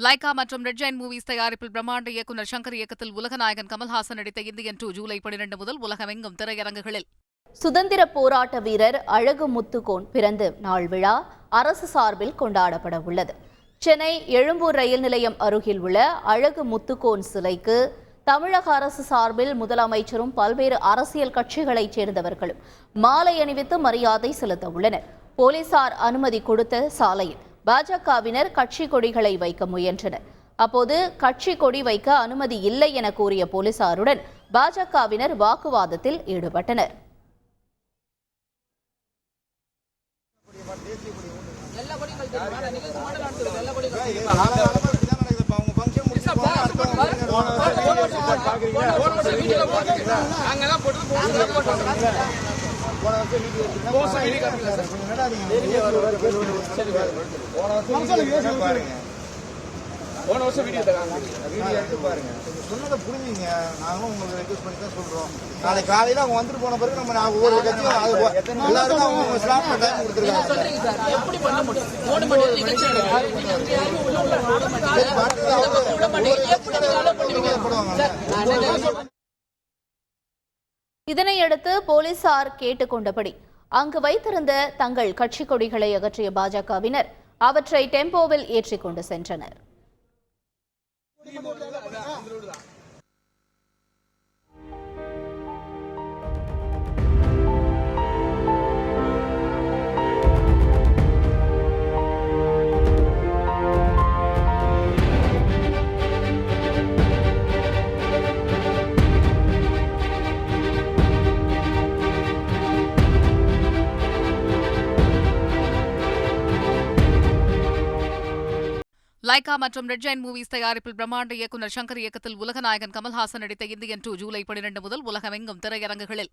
Lyca மற்றும் red Jain movies தயாரிப்பில் பிரம்மாண்ட இயக்குநர் சங்கர் இயக்கத்தில் உலகநாயகன் கமல்ஹாசன் நடித்த இந்தியன் 2 ஜூலை 12 முதல் உலகமெங்கும் திரையரங்குகளில். சுதந்திர போராட்ட வீரர் அழகு முத்துக்கோன் பிறந்த நாள் விழா அரசு சார்பில் கொண்டாடப்பட உள்ளது. சென்னை எழும்பூர் ரயில் நிலையம் அருகில் உள்ள அழகு முத்துக்கோன் சிலைக்கு தமிழக அரசு சார்பில் முதலமைச்சரும் பல்வேறு அரசியல் கட்சிகளைச் சேர்ந்தவர்களும் மாலை அணிவித்து மரியாதை செலுத்த உள்ளனர். போலீசார் அனுமதி கொடுத்த சாலையில் பாஜகவினர் கட்சி கொடிகளை வைக்க முயன்றனர். அப்போது கட்சி கொடி வைக்க அனுமதி இல்லை என கூறிய போலீசாருடன் பாஜகவினர் வாக்குவாதத்தில் ஈடுபட்டனர். போன வருஷம் வீடியோ எடுத்து பாருங்க. சொன்னதை புரிஞ்சுங்க. நாங்களும் உங்களுக்கு ரெக்வஸ்ட் பண்ணி தான் சொல்றோம். நாளைக்கு காலையில அவங்க வந்துட்டு போன பிறகு நம்ம ஒவ்வொரு கட்சியும் எல்லாருக்கும் அவங்க ஸ்லாப் டைம் கொடுத்துருக்காங்க. இதனையடுத்து போலீசார் கேட்டுக்கொண்டபடி அங்கு வைத்திருந்த தங்கள் கட்சி கொடிகளை அகற்றிய பாஜகவினர் அவற்றை டெம்போவில் ஏற்றிக்கொண்டு சென்றனர். லைகா மற்றும் ரெட் ஜெயின் மூவிஸ் தயாரிப்பில் பிரம்மாண்ட இயக்குநர் சங்கர் இயக்கத்தில் உலகநாயகன் கமல்ஹாசன் நடித்த இந்தியன் 2 ஜூலை 12 முதல் உலகமெங்கும் திரையரங்குகளில்.